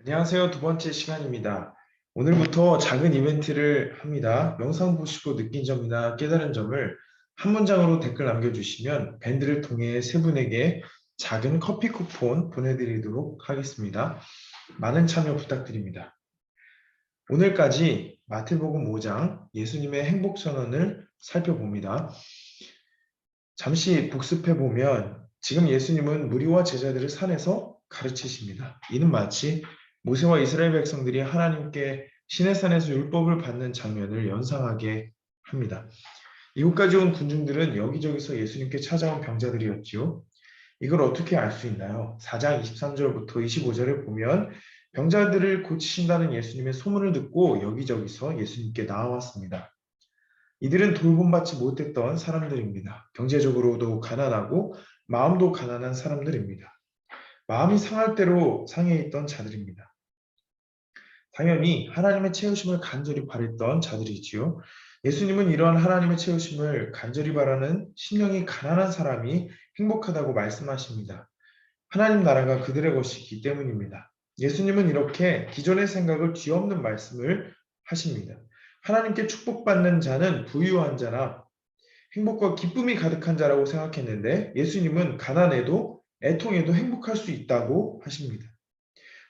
안녕하세요. 두 번째 시간입니다. 오늘부터 작은 이벤트를 합니다. 영상 보시고 느낀 점이나 깨달은 점을 한 문장으로 댓글 남겨주시면 밴드를 통해 세 분에게 작은 커피 쿠폰 보내드리도록 하겠습니다. 많은 참여 부탁드립니다. 오늘까지 마태복음 5장 예수님의 행복 선언을 살펴봅니다. 잠시 복습해 보면 지금 예수님은 무리와 제자들을 산에서 가르치십니다. 이는 마치 모세와 이스라엘 백성들이 하나님께 시내산에서 율법을 받는 장면을 연상하게 합니다. 이곳까지 온 군중들은 여기저기서 예수님께 찾아온 병자들이었지요. 이걸 어떻게 알 수 있나요? 4장 23절부터 25절을 보면 병자들을 고치신다는 예수님의 소문을 듣고 여기저기서 예수님께 나와왔습니다. 이들은 돌봄받지 못했던 사람들입니다. 경제적으로도 가난하고 마음도 가난한 사람들입니다. 마음이 상할 대로 상해 있던 자들입니다. 당연히 하나님의 채우심을 간절히 바랬던 자들이지요. 예수님은 이러한 하나님의 채우심을 간절히 바라는 심령이 가난한 사람이 행복하다고 말씀하십니다. 하나님 나라가 그들의 것이기 때문입니다. 예수님은 이렇게 기존의 생각을 뒤엎는 말씀을 하십니다. 하나님께 축복받는 자는 부유한 자나 행복과 기쁨이 가득한 자라고 생각했는데 예수님은 가난해도 애통해도 행복할 수 있다고 하십니다.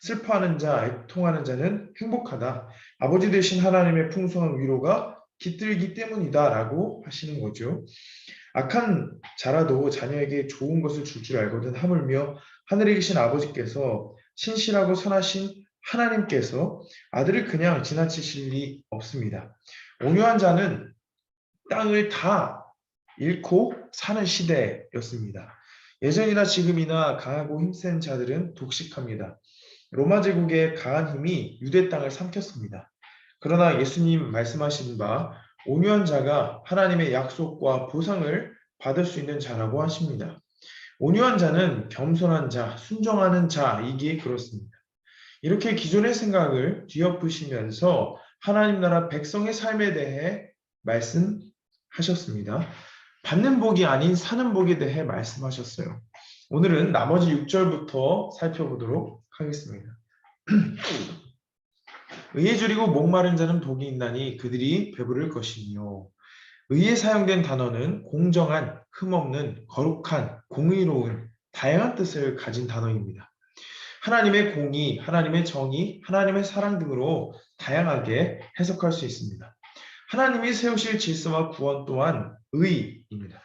슬퍼하는 자, 애통하는 자는 행복하다. 아버지 되신 하나님의 풍성한 위로가 깃들기 때문이다 라고 하시는 거죠. 악한 자라도 자녀에게 좋은 것을 줄 알거든 하물며 하늘에 계신 아버지께서 신실하고 선하신 하나님께서 아들을 그냥 지나치실 리 없습니다. 온유한 자는 땅을 다 잃고 사는 시대였습니다. 예전이나 지금이나 강하고 힘센 자들은 독식합니다. 로마 제국의 강한 힘이 유대 땅을 삼켰습니다. 그러나 예수님 말씀하신 바 온유한 자가 하나님의 약속과 보상을 받을 수 있는 자라고 하십니다. 온유한 자는 겸손한 자, 순종하는 자이기에 그렇습니다. 이렇게 기존의 생각을 뒤엎으시면서 하나님 나라 백성의 삶에 대해 말씀하셨습니다. 받는 복이 아닌 사는 복에 대해 말씀하셨어요. 오늘은 나머지 6절부터 살펴보도록 하겠습니다. 의에 줄이고 목마른 자는 복이 있나니 그들이 배부를 것이며 의에 사용된 단어는 공정한, 흠없는, 거룩한, 공의로운 다양한 뜻을 가진 단어입니다. 하나님의 공의, 하나님의 정의, 하나님의 사랑 등으로 다양하게 해석할 수 있습니다. 하나님이 세우실 질서와 구원 또한 의입니다.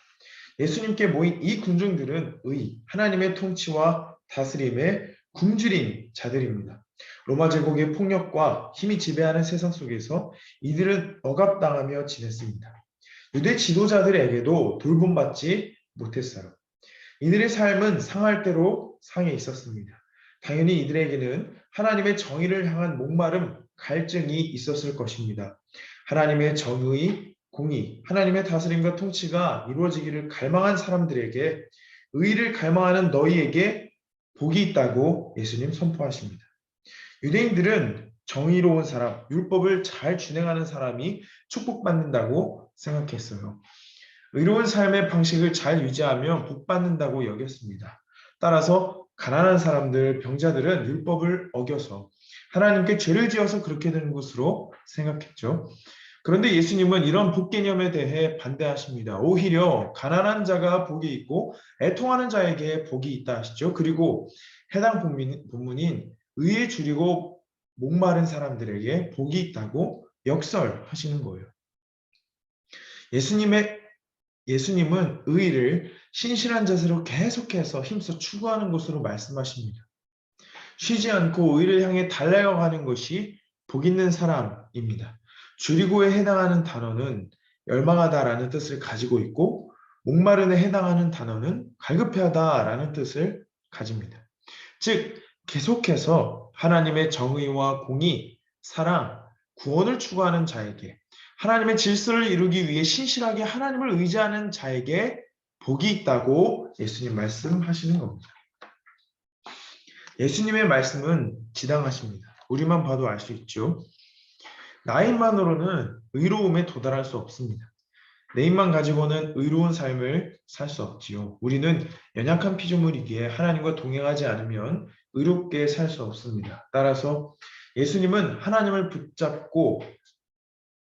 예수님께 모인 이 군중들은 하나님의 통치와 다스림에 굶주린 자들입니다. 로마 제국의 폭력과 힘이 지배하는 세상 속에서 이들은 억압당하며 지냈습니다. 유대 지도자들에게도 돌봄받지 못했어요. 이들의 삶은 상할 대로 상해 있었습니다. 당연히 이들에게는 하나님의 정의를 향한 목마름, 갈증이 있었을 것입니다. 하나님의 정의, 공의, 하나님의 다스림과 통치가 이루어지기를 갈망한 사람들에게 의를 갈망하는 너희에게 복이 있다고 예수님 선포하십니다. 유대인들은 정의로운 사람, 율법을 잘 준행하는 사람이 축복받는다고 생각했어요. 의로운 삶의 방식을 잘 유지하면 복받는다고 여겼습니다. 따라서 가난한 사람들, 병자들은 율법을 어겨서 하나님께 죄를 지어서 그렇게 되는 것으로 생각했죠. 그런데 예수님은 이런 복 개념에 대해 반대하십니다. 오히려 가난한 자가 복이 있고 애통하는 자에게 복이 있다 하시죠. 그리고 해당 본문인 의에 줄이고 목마른 사람들에게 복이 있다고 역설하시는 거예요. 예수님은 의를 신실한 자세로 계속해서 힘써 추구하는 것으로 말씀하십니다. 쉬지 않고 의를 향해 달려가는 것이 복 있는 사람입니다. 줄이고에 해당하는 단어는 열망하다라는 뜻을 가지고 있고 목마른에 해당하는 단어는 갈급해하다라는 뜻을 가집니다. 즉 계속해서 하나님의 정의와 공의, 사랑, 구원을 추구하는 자에게 하나님의 질서를 이루기 위해 신실하게 하나님을 의지하는 자에게 복이 있다고 예수님 말씀하시는 겁니다. 예수님의 말씀은 지당하십니다. 우리만 봐도 알 수 있죠. 나이만으로는 의로움에 도달할 수 없습니다. 내 힘만 가지고는 의로운 삶을 살 수 없지요. 우리는 연약한 피조물이기에 하나님과 동행하지 않으면 의롭게 살 수 없습니다. 따라서 예수님은 하나님을 붙잡고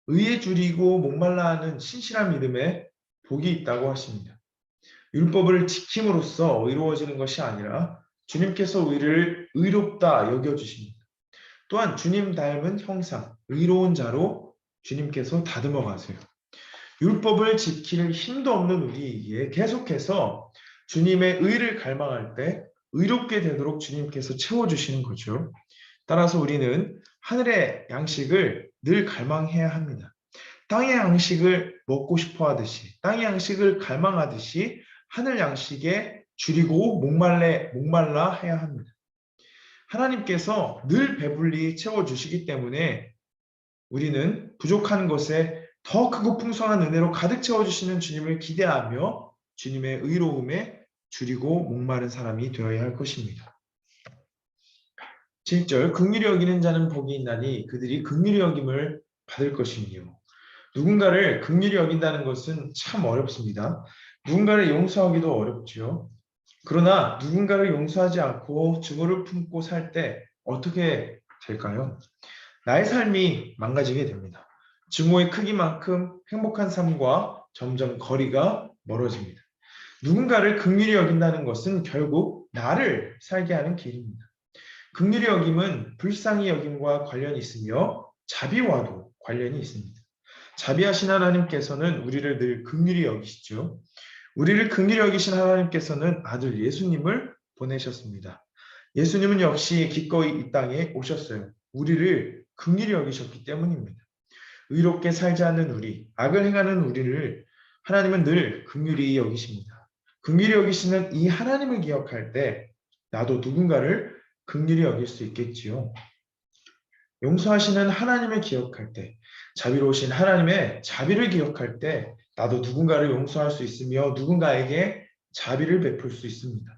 의에 줄이고 목말라 하는 신실한 믿음에 복이 있다고 하십니다. 율법을 지킴으로써 의로워지는 것이 아니라 주님께서 우리를 의롭다 여겨주십니다. 또한 주님 닮은 형상, 의로운 자로 주님께서 다듬어 가세요. 율법을 지킬 힘도 없는 우리에게 계속해서 주님의 의를 갈망할 때 의롭게 되도록 주님께서 채워주시는 거죠. 따라서 우리는 하늘의 양식을 늘 갈망해야 합니다. 땅의 양식을 먹고 싶어 하듯이, 땅의 양식을 갈망하듯이 하늘 양식에 줄이고 목말라 해야 합니다. 하나님께서 늘 배불리 채워주시기 때문에 우리는 부족한 것에 더 크고 풍성한 은혜로 가득 채워주시는 주님을 기대하며 주님의 의로움에 줄이고 목마른 사람이 되어야 할 것입니다. 7절 긍휼히 여기는 자는 복이 있나니 그들이 긍휼히 여김을 받을 것이니요. 누군가를 긍휼히 여긴다는 것은 참 어렵습니다. 누군가를 용서하기도 어렵지요. 그러나 누군가를 용서하지 않고 증오를 품고 살 때 어떻게 될까요? 나의 삶이 망가지게 됩니다. 증오의 크기만큼 행복한 삶과 점점 거리가 멀어집니다. 누군가를 긍휼히 여긴다는 것은 결국 나를 살게 하는 길입니다. 긍휼히 여김은 불쌍히 여김과 관련이 있으며 자비와도 관련이 있습니다. 자비하신 하나님께서는 우리를 늘 긍휼히 여기시죠. 우리를 긍휼히 여기신 하나님께서는 아들 예수님을 보내셨습니다. 예수님은 역시 기꺼이 이 땅에 오셨어요. 우리를 긍휼히 여기셨기 때문입니다. 의롭게 살지 않는 우리, 악을 행하는 우리를 하나님은 늘 긍휼히 여기십니다. 긍휼히 여기시는 이 하나님을 기억할 때 나도 누군가를 긍휼히 여길 수 있겠지요. 용서하시는 하나님을 기억할 때, 자비로우신 하나님의 자비를 기억할 때 나도 누군가를 용서할 수 있으며 누군가에게 자비를 베풀 수 있습니다.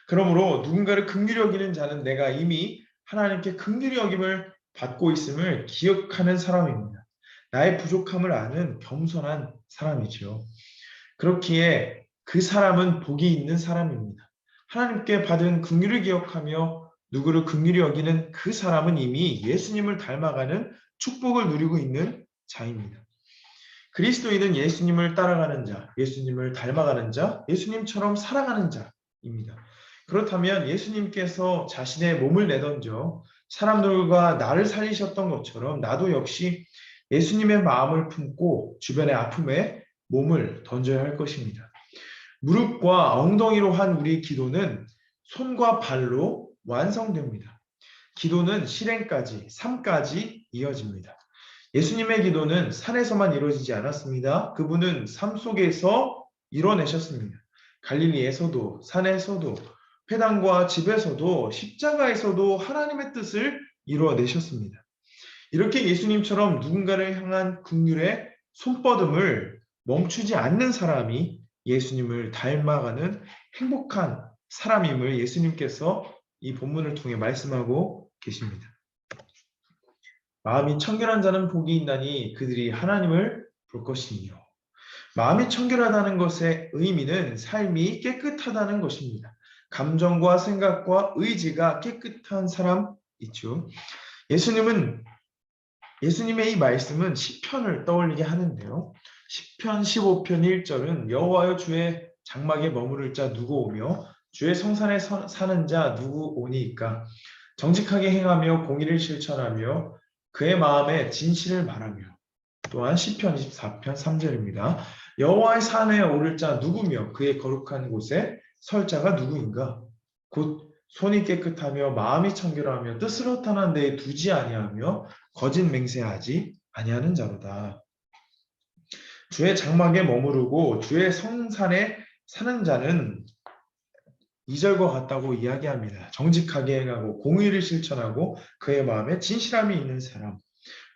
그러므로 누군가를 긍휼히 여기는 자는 내가 이미 하나님께 긍휼히 여김을 받고 있음을 기억하는 사람입니다. 나의 부족함을 아는 겸손한 사람이지요. 그렇기에 그 사람은 복이 있는 사람입니다. 하나님께 받은 긍휼을 기억하며 누구를 긍휼히 여기는 그 사람은 이미 예수님을 닮아가는 축복을 누리고 있는 자입니다. 그리스도인은 예수님을 따라가는 자, 예수님을 닮아가는 자, 예수님처럼 살아가는 자입니다. 그렇다면 예수님께서 자신의 몸을 내던져 사람들과 나를 살리셨던 것처럼 나도 역시 예수님의 마음을 품고 주변의 아픔에 몸을 던져야 할 것입니다. 무릎과 엉덩이로 한 우리 기도는 손과 발로 완성됩니다. 기도는 실행까지, 삶까지 이어집니다. 예수님의 기도는 산에서만 이루어지지 않았습니다. 그분은 삶 속에서 이뤄내셨습니다. 갈릴리에서도, 산에서도, 회당과 집에서도, 십자가에서도 하나님의 뜻을 이루어내셨습니다. 이렇게 예수님처럼 누군가를 향한 긍휼의 손뻗음을 멈추지 않는 사람이 예수님을 닮아가는 행복한 사람임을 예수님께서 이 본문을 통해 말씀하고 계십니다. 마음이 청결한 자는 복이 있나니 그들이 하나님을 볼 것이니요. 마음이 청결하다는 것의 의미는 삶이 깨끗하다는 것입니다. 감정과 생각과 의지가 깨끗한 사람이죠. 예수님의 이 말씀은 시편을 떠올리게 하는데요. 시편 15편 1절은 여호와여 주의 장막에 머무를 자 누구 오며 주의 성산에 사는 자 누구 오니이까 정직하게 행하며 공의를 실천하며 그의 마음에 진실을 말하며 또한 시편 24편 3절입니다. 여호와의 산에 오를 자 누구며 그의 거룩한 곳에 설 자가 누구인가? 곧 손이 깨끗하며 마음이 청결하며 뜻을 허탄한 데에 두지 아니하며 거짓 맹세하지 아니하는 자로다. 주의 장막에 머무르고 주의 성산에 사는 자는 2절과 같다고 이야기합니다. 정직하게 행하고 공의를 실천하고 그의 마음에 진실함이 있는 사람.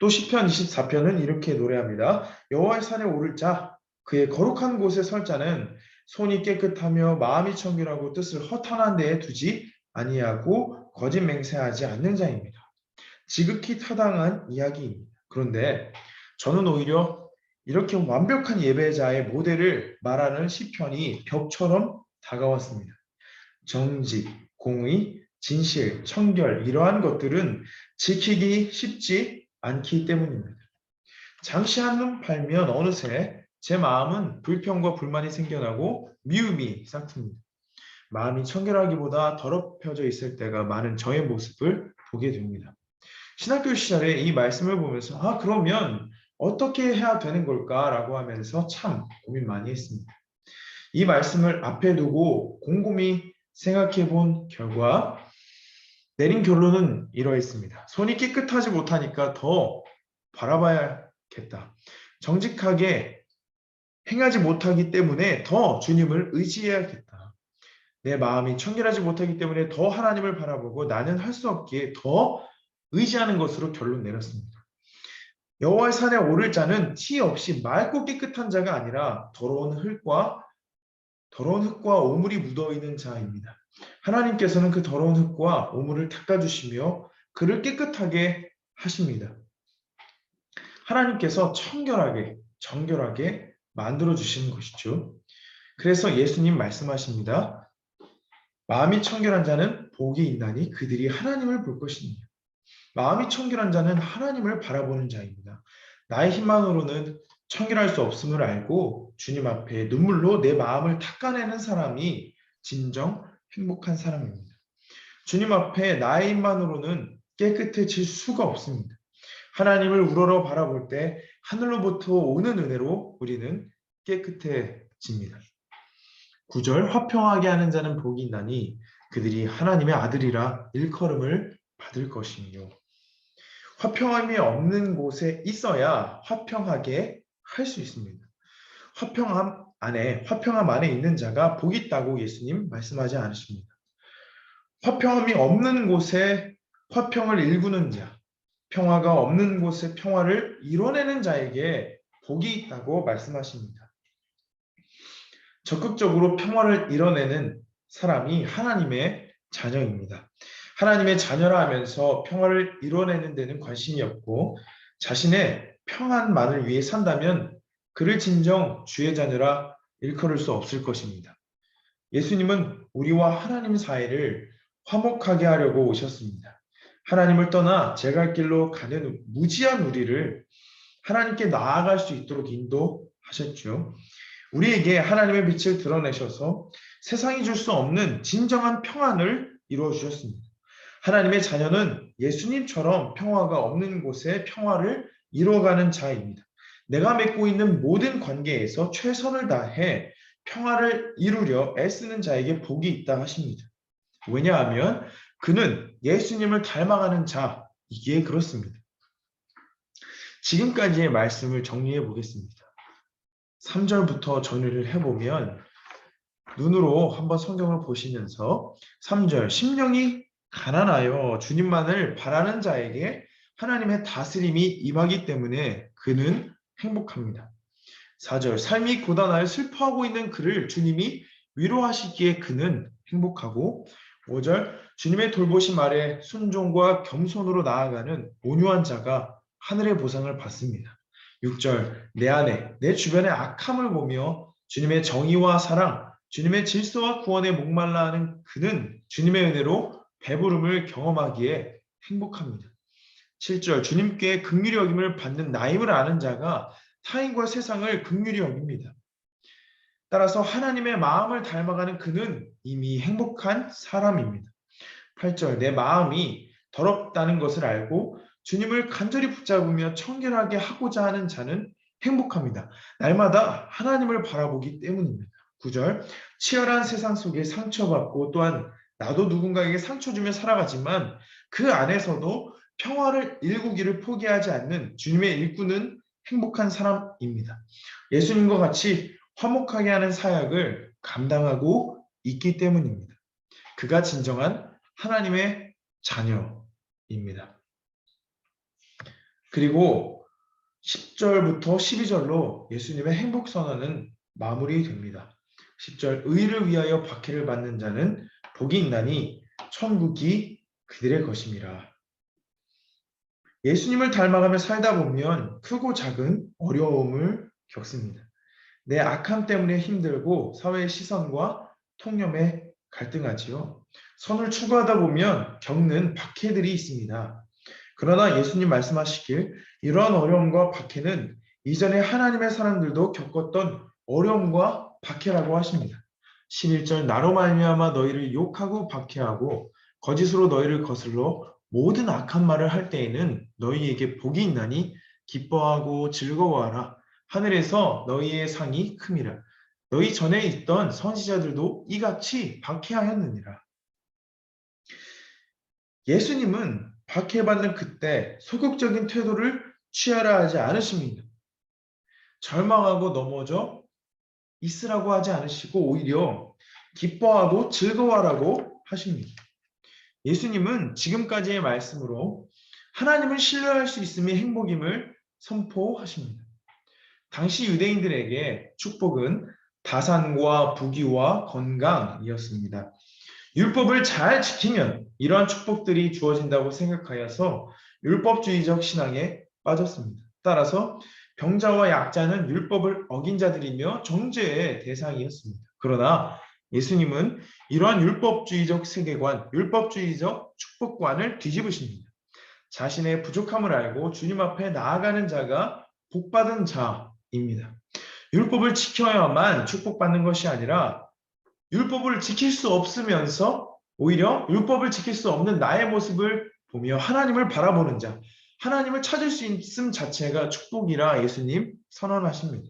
또 시편 24편은 이렇게 노래합니다. 여호와의 산에 오를 자, 그의 거룩한 곳에 설 자는 손이 깨끗하며 마음이 청결하고 뜻을 허탄한 데에 두지 아니하고 거짓 맹세하지 않는 자입니다. 지극히 타당한 이야기입니다. 그런데 저는 오히려 이렇게 완벽한 예배자의 모델을 말하는 시편이 벽처럼 다가왔습니다. 정직, 공의, 진실, 청결 이러한 것들은 지키기 쉽지 않기 때문입니다. 잠시 한눈 팔면 어느새 제 마음은 불평과 불만이 생겨나고 미움이 싹틉니다. 마음이 청결하기보다 더럽혀져 있을 때가 많은 저의 모습을 보게 됩니다. 신학교 시절에 이 말씀을 보면서 그러면 어떻게 해야 되는 걸까라고 하면서 참 고민 많이 했습니다. 이 말씀을 앞에 두고 곰곰이 생각해 본 결과 내린 결론은 이러했습니다. 손이 깨끗하지 못하니까 더 바라봐야겠다. 정직하게 행하지 못하기 때문에 더 주님을 의지해야겠다. 내 마음이 청결하지 못하기 때문에 더 하나님을 바라보고 나는 할 수 없기에 더 의지하는 것으로 결론 내렸습니다. 여호와의 산에 오를 자는 티 없이 맑고 깨끗한 자가 아니라 더러운 흙과 오물이 묻어 있는 자입니다. 하나님께서는 그 더러운 흙과 오물을 닦아주시며 그를 깨끗하게 하십니다. 하나님께서 정결하게 만들어 주시는 것이죠. 그래서 예수님 말씀하십니다. 마음이 청결한 자는 복이 있나니 그들이 하나님을 볼 것이니라. 마음이 청결한 자는 하나님을 바라보는 자입니다. 나의 힘만으로는 청결할 수 없음을 알고 주님 앞에 눈물로 내 마음을 닦아내는 사람이 진정 행복한 사람입니다. 주님 앞에 나의 힘만으로는 깨끗해질 수가 없습니다. 하나님을 우러러 바라볼 때 하늘로부터 오는 은혜로 우리는 깨끗해집니다. 9절 화평하게 하는 자는 복이 있나니 그들이 하나님의 아들이라 일컬음을 받을 것이며 화평함이 없는 곳에 있어야 화평하게 할 수 있습니다. 화평함 안에 있는 자가 복이 있다고 예수님 말씀하지 않으십니다. 화평함이 없는 곳에 화평을 일구는 자, 평화가 없는 곳에 평화를 이뤄내는 자에게 복이 있다고 말씀하십니다. 적극적으로 평화를 이뤄내는 사람이 하나님의 자녀입니다. 하나님의 자녀라 하면서 평화를 이뤄내는 데는 관심이 없고 자신의 평안만을 위해 산다면 그를 진정 주의 자녀라 일컬을 수 없을 것입니다. 예수님은 우리와 하나님 사이를 화목하게 하려고 오셨습니다. 하나님을 떠나 제 갈 길로 가는 무지한 우리를 하나님께 나아갈 수 있도록 인도하셨죠. 우리에게 하나님의 빛을 드러내셔서 세상이 줄 수 없는 진정한 평안을 이루어 주셨습니다. 하나님의 자녀는 예수님처럼 평화가 없는 곳에 평화를 이루어가는 자입니다. 내가 맺고 있는 모든 관계에서 최선을 다해 평화를 이루려 애쓰는 자에게 복이 있다 하십니다. 왜냐하면 그는 예수님을 닮아가는 자이기에 그렇습니다. 지금까지의 말씀을 정리해 보겠습니다. 3절부터 정리를 해보면 눈으로 한번 성경을 보시면서 3절 심령이 가난하여 주님만을 바라는 자에게 하나님의 다스림이 임하기 때문에 그는 행복합니다. 4절 삶이 고단하여 슬퍼하고 있는 그를 주님이 위로하시기에 그는 행복하고 5절 주님의 돌보심 아래 순종과 겸손으로 나아가는 온유한 자가 하늘의 보상을 받습니다. 6절 내 안에 내 주변의 악함을 보며 주님의 정의와 사랑 주님의 질서와 구원에 목말라 하는 그는 주님의 은혜로 배부름을 경험하기에 행복합니다. 7절 주님께 긍휼히 여김을 받는 나임을 아는 자가 타인과 세상을 긍휼히 여깁니다. 따라서 하나님의 마음을 닮아가는 그는 이미 행복한 사람입니다. 8절 내 마음이 더럽다는 것을 알고 주님을 간절히 붙잡으며 청결하게 하고자 하는 자는 행복합니다. 날마다 하나님을 바라보기 때문입니다. 9절 치열한 세상 속에 상처받고 또한 나도 누군가에게 상처 주며 살아가지만 그 안에서도 평화를 일구기를 포기하지 않는 주님의 일꾼은 행복한 사람입니다. 예수님과 같이 화목하게 하는 사역을 감당하고 있기 때문입니다. 그가 진정한 하나님의 자녀입니다. 그리고 10절부터 12절로 예수님의 행복 선언은 마무리됩니다. 10절 의를 위하여 박해를 받는 자는 복이 있나니 천국이 그들의 것임이라. 예수님을 닮아가며 살다 보면 크고 작은 어려움을 겪습니다. 내 악함 때문에 힘들고 사회의 시선과 통념에 갈등하지요. 선을 추구하다 보면 겪는 박해들이 있습니다. 그러나 예수님 말씀하시길 이러한 어려움과 박해는 이전에 하나님의 사람들도 겪었던 어려움과 박해라고 하십니다. 11절 나로 말미암아 너희를 욕하고 박해하고 거짓으로 너희를 거슬러 모든 악한 말을 할 때에는 너희에게 복이 있나니 기뻐하고 즐거워하라. 하늘에서 너희의 상이 큼이라. 너희 전에 있던 선지자들도 이같이 박해하였느니라. 예수님은 박해받는 그때 소극적인 태도를 취하라 하지 않으십니다. 절망하고 넘어져 있으라고 하지 않으시고 오히려 기뻐하고 즐거워하라고 하십니다. 예수님은 지금까지의 말씀으로 하나님을 신뢰할 수 있음이 행복임을 선포하십니다. 당시 유대인들에게 축복은 다산과 부귀와 건강이었습니다. 율법을 잘 지키면 이러한 축복들이 주어진다고 생각하여서 율법주의적 신앙에 빠졌습니다. 따라서 병자와 약자는 율법을 어긴 자들이며 정죄의 대상이었습니다. 그러나 예수님은 이러한 율법주의적 세계관, 율법주의적 축복관을 뒤집으십니다. 자신의 부족함을 알고 주님 앞에 나아가는 자가 복받은 자입니다. 율법을 지켜야만 축복받는 것이 아니라 율법을 지킬 수 없으면서 오히려 율법을 지킬 수 없는 나의 모습을 보며 하나님을 바라보는 자, 하나님을 찾을 수 있음 자체가 축복이라 예수님 선언하십니다.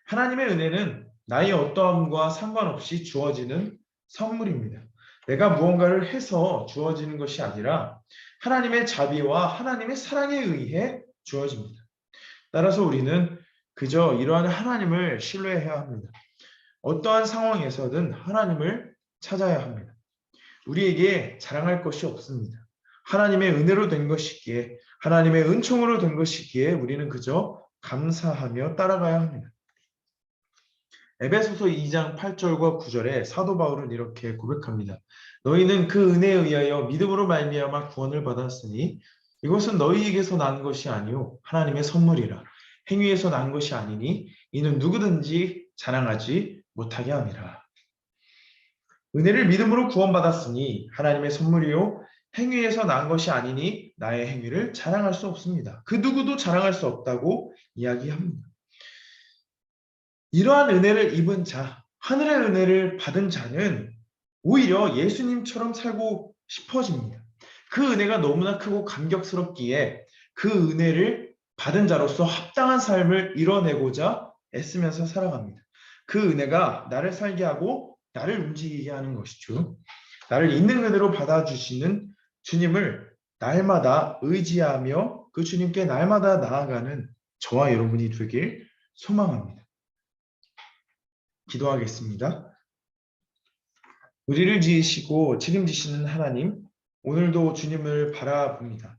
하나님의 은혜는 나의 어떠함과 상관없이 주어지는 선물입니다. 내가 무언가를 해서 주어지는 것이 아니라 하나님의 자비와 하나님의 사랑에 의해 주어집니다. 따라서 우리는 그저 이러한 하나님을 신뢰해야 합니다. 어떠한 상황에서든 하나님을 찾아야 합니다. 우리에게 자랑할 것이 없습니다. 하나님의 은혜로 된 것이기에, 하나님의 은총으로 된 것이기에 우리는 그저 감사하며 따라가야 합니다. 에베소서 2장 8절과 9절에 사도 바울은 이렇게 고백합니다. 너희는 그 은혜에 의하여 믿음으로 말미암아 구원을 받았으니 이것은 너희에게서 난 것이 아니요 하나님의 선물이라. 행위에서 난 것이 아니니 이는 누구든지 자랑하지 못하게 함이라. 은혜를 믿음으로 구원받았으니 하나님의 선물이요 행위에서 난 것이 아니니 나의 행위를 자랑할 수 없습니다. 그 누구도 자랑할 수 없다고 이야기합니다. 이러한 은혜를 입은 자, 하늘의 은혜를 받은 자는 오히려 예수님처럼 살고 싶어집니다. 그 은혜가 너무나 크고 감격스럽기에 그 은혜를 받은 자로서 합당한 삶을 이뤄내고자 애쓰면서 살아갑니다. 그 은혜가 나를 살게 하고 나를 움직이게 하는 것이죠. 나를 있는 그대로 받아주시는 주님을 날마다 의지하며 그 주님께 날마다 나아가는 저와 여러분이 되길 소망합니다. 기도하겠습니다. 우리를 지으시고 책임지시는 하나님, 오늘도 주님을 바라봅니다.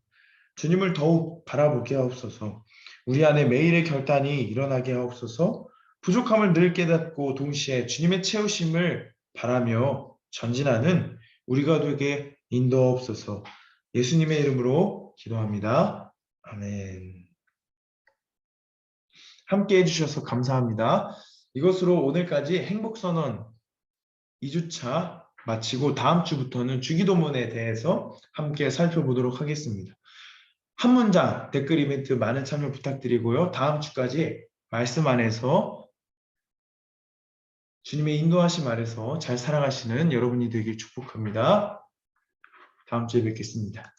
주님을 더욱 바라보게 하옵소서. 우리 안에 매일의 결단이 일어나게 하옵소서. 부족함을 늘 깨닫고 동시에 주님의 채우심을 바라며 전진하는 우리가 되게 인도하옵소서. 예수님의 이름으로 기도합니다. 아멘. 함께 해주셔서 감사합니다. 이것으로 오늘까지 행복선언 2주차 마치고 다음 주부터는 주기도문에 대해서 함께 살펴보도록 하겠습니다. 한 문장 댓글 이벤트 많은 참여 부탁드리고요. 다음 주까지 말씀 안에서 주님의 인도하심 아래서 잘 살아가시는 여러분이 되길 축복합니다. 다음 주에 뵙겠습니다.